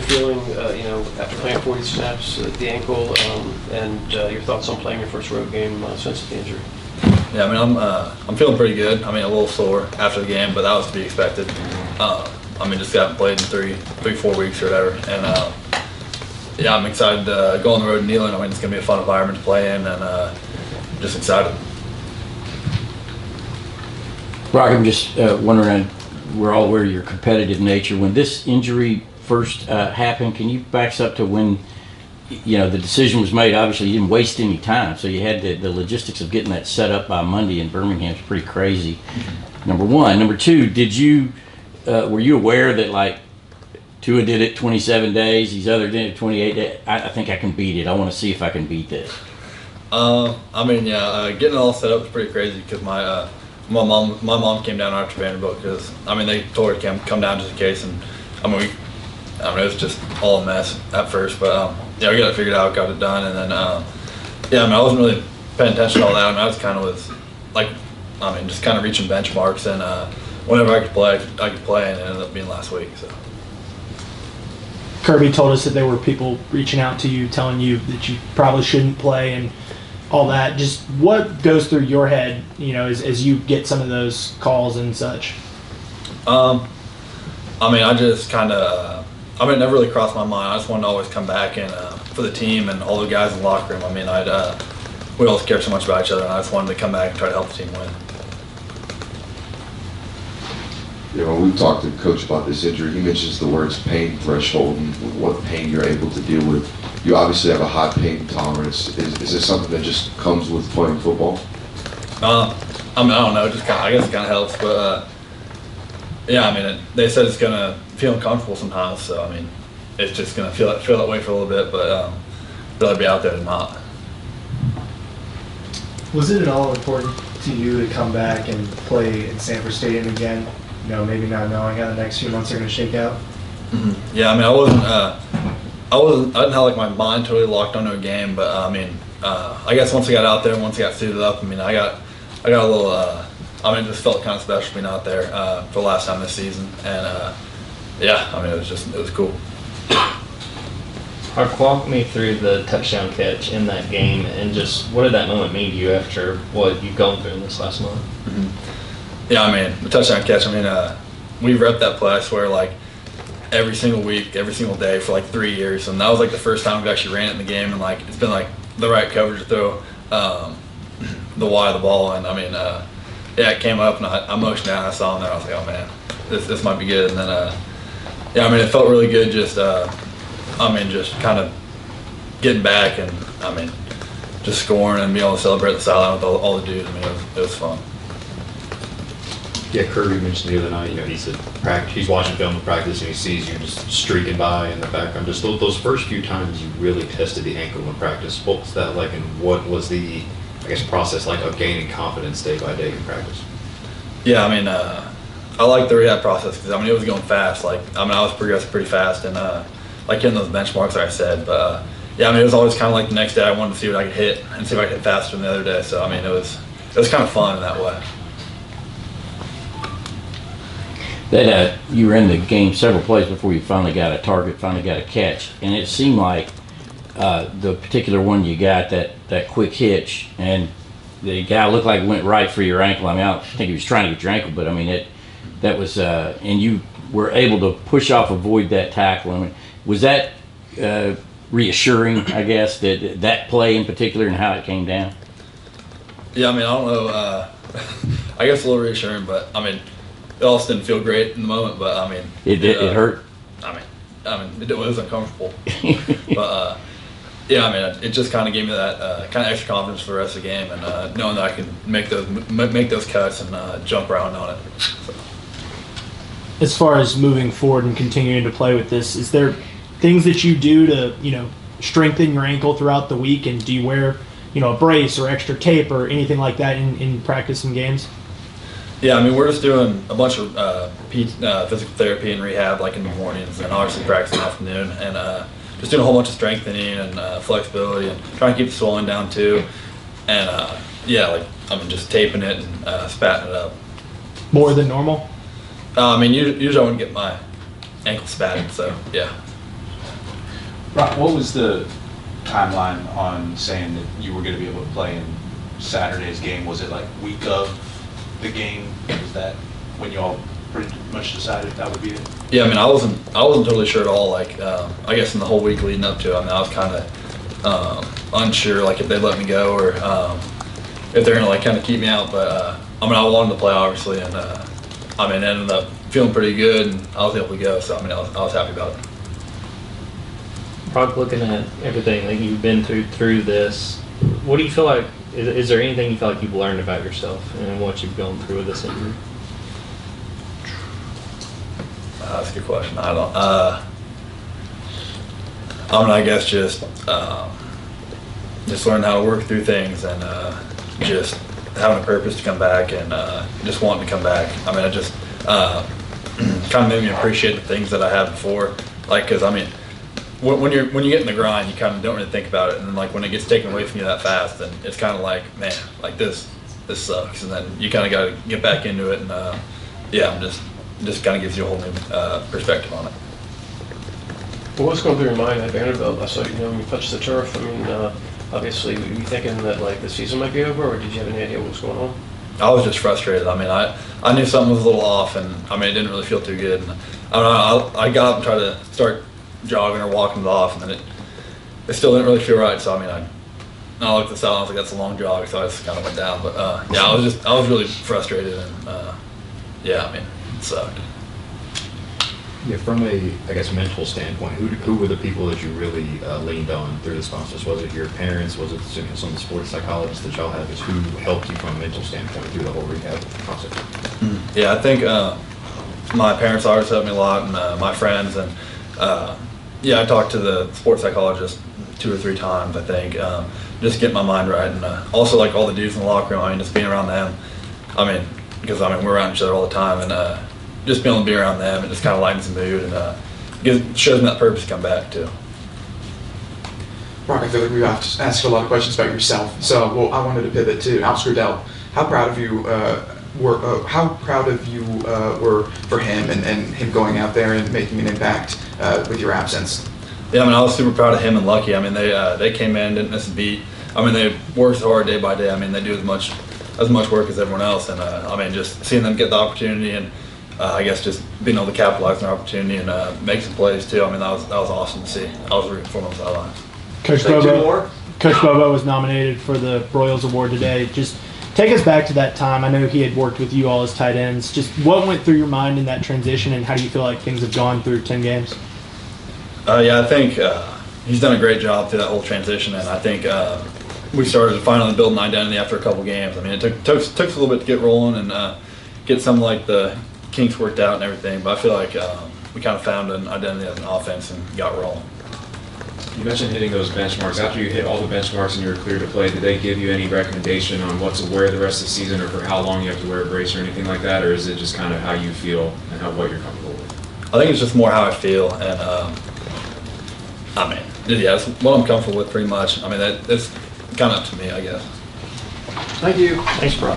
feeling, after playing 40 snaps at the ankle, and your thoughts on playing your first road game since the injury? Yeah, I mean, I'm feeling pretty good. I mean, a little sore after the game, but that was to be expected. I mean, just haven't played in 4 weeks or whatever, and yeah, I'm excited to go on the road to Neyland. I mean, it's gonna be a fun environment to play in, and just excited. Brock, I'm just wondering, we're all aware of your competitive nature. When this injury first happened, can you back us up to when the decision was made? Obviously, you didn't waste any time, so you had the logistics of getting that set up by Monday in Birmingham is pretty crazy. Number one. Number two, were you aware that like Tua did it 27 days, these other did it 28 days? I think I can beat it. I want to see if I can beat this. I mean, yeah, getting it all set up was pretty crazy because my mom came down after Vanderbilt because they told her to come down just in case, and it was just all a mess at first, but yeah, we got it figured out, got it done, and then yeah, I wasn't really paying attention to all that. I was kind of just kind of reaching benchmarks, and whenever I could play, and it ended up being last week. So Kirby told us that there were people reaching out to you, telling you that you probably shouldn't play and all that. Just what goes through your head, as you get some of those calls and such? I just kind of, it never really crossed my mind. I just wanted to always come back and for the team and all the guys in the locker room. We always care so much about each other, and I just wanted to come back and try to help the team win. When we've talked to Coach about this injury, he mentions the words pain threshold and what pain you're able to deal with. You obviously have a high pain tolerance. Is this something that just comes with playing football? I don't know. I guess it kind of helps, but yeah, they said it's gonna feel uncomfortable sometimes. So it's just gonna feel that way for a little bit, but rather be out there than not. Was it at all important to you to come back and play in Sanford Stadium again? Maybe not knowing how the next few months are going to shake out. Mm-hmm. Yeah, I didn't have my mind totally locked onto a game, but I guess once I got out there, once I got suited up, I got a little. It just felt kind of special being out there for the last time this season, and yeah, it was cool. Mark, walk me through the touchdown catch in that game, and just what did that moment mean to you after what you've gone through in this last month? Mm-hmm. Yeah, the touchdown catch. We repped that play, I swear, every single week, every single day for 3 years, and that was the first time we actually ran it in the game, and it's been the right coverage to throw the wide of the ball, and yeah, it came up, and I motioned down, I saw him there, I was like, oh man, this might be good, and then yeah, it felt really good, just just kind of getting back, and just scoring and being able to celebrate the sideline with all the dudes. It was fun. Yeah, Kirby mentioned the other night, he's watching film of practice and he sees you just streaking by in the background. Just those first few times you really tested the ankle in practice, what was that like, and what was the, process like of gaining confidence day by day in practice? Yeah, I like the rehab process because, it was going fast. I was progressing pretty fast and, hitting those benchmarks that I said. But, yeah, it was always kind of the next day I wanted to see what I could hit and see if I could hit faster than the other day. So, it was kind of fun in that way. That you were in the game several plays before you finally got a target, finally got a catch, and it seemed like the particular one you got, that quick hitch, and the guy looked like it went right for your ankle. I don't think he was trying to get your ankle, but that was and you were able to push off, avoid that tackle. Was that reassuring? I guess that play in particular and how it came down. Yeah, I don't know. I guess a little reassuring, but it also didn't feel great in the moment, but it hurt. It was uncomfortable, but yeah, it just kind of gave me that kind of extra confidence for the rest of the game, and knowing that I can make those cuts and jump around on it. So. As far as moving forward and continuing to play with this, is there things that you do to strengthen your ankle throughout the week, and do you wear a brace or extra tape or anything like that in practice and games? Yeah, we're just doing a bunch of physical therapy and rehab in the mornings, and obviously practice in the afternoon, and just doing a whole bunch of strengthening and flexibility and trying to keep the swelling down too, and yeah, just taping it and spatting it up. More than normal? Usually I wouldn't get my ankle spatted, so yeah. Brock, what was the timeline on saying that you were going to be able to play in Saturday's game? Was it like week of the game? Was that when you all pretty much decided that would be it? Yeah, I mean, I wasn't totally sure at all. Like, I guess in the whole week leading up to it, I mean, I was kind of unsure, like if they'd let me go or if they're gonna like kind of keep me out. But I mean, I wanted to play obviously, and I mean, ended up feeling pretty good, and I was able to go. So I mean, I was happy about it. Brock, looking at everything that you've been through this, what do you feel like? Is there anything you feel like you've learned about yourself and what you've gone through with this injury? That's a good question. I don't. I mean, I guess just learn how to work through things and just having a purpose to come back and just wanting to come back. I mean, I just kind of made me appreciate the things that I had before. Like, because I mean, when you get in the grind, you kind of don't really think about it, and then like when it gets taken away from you that fast, then it's kind of like, man, like this sucks, and then you kind of got to get back into it, and yeah, I'm just kind of gives you a whole new perspective on it. What was going through your mind at Vanderbilt? I saw when you touched the turf. I mean, obviously, were you thinking that like the season might be over, or did you have any idea what was going on? I was just frustrated. I mean, I knew something was a little off, and I mean, it didn't really feel too good. And I don't know, I got up and tried to start jogging or walking it off, and then it still didn't really feel right. So I mean, I looked at the I was like, that's a long jog, so I just kind of went down. But yeah, I was really frustrated, and yeah, I mean, it sucked. Yeah, from a, I guess, mental standpoint, who were the people that you really leaned on through this process? Was it your parents? Was it some of the sports psychologists that y'all have? Who helped you from a mental standpoint through the whole rehab process? Yeah, I think my parents always helped me a lot, and my friends, and yeah, I talked to the sports psychologist 2 or 3 times, I think, just get my mind right, and also like all the dudes in the locker room. I mean, just being around them. I mean, because I mean we're around each other all the time, and just being able to be around them, it just kind of lightens the mood and shows them that purpose to come back too. Brock, I feel like we've asked a lot of questions about yourself, so well, I wanted to pivot to Alex Gradell. How proud of you were for him and him going out there and making an impact with your absence? Yeah, I mean, I was super proud of him and Lucky. I mean, they came in, didn't miss a beat. I mean, they worked hard day by day. I mean, they do as much work as everyone else, and I mean, just seeing them get the opportunity and I guess just being able to capitalize on their opportunity and make some plays too. I mean, that was awesome to see. I was rooting for them on the sidelines. Coach Bobo was nominated for the Broyles Award today. Just take us back to that time. I know he had worked with you all as tight ends. Just what went through your mind in that transition, and how do you feel like things have gone through 10 games? Yeah, I think he's done a great job through that whole transition, and I think we started to finally build an identity after a couple games. I mean, it took us a little bit to get rolling and get some like the kinks worked out and everything, but I feel like we kind of found an identity as an offense and got rolling. You mentioned hitting those benchmarks. After you hit all the benchmarks and you were clear to play, did they give you any recommendation on what to wear the rest of the season, or for how long you have to wear a brace or anything like that, or is it just kind of how you feel and what you're comfortable with? I think it's just more how I feel, and I mean, yeah, it's what I'm comfortable with pretty much. I mean, that's kind of up to me, I guess. Thank you. Thanks, Brock.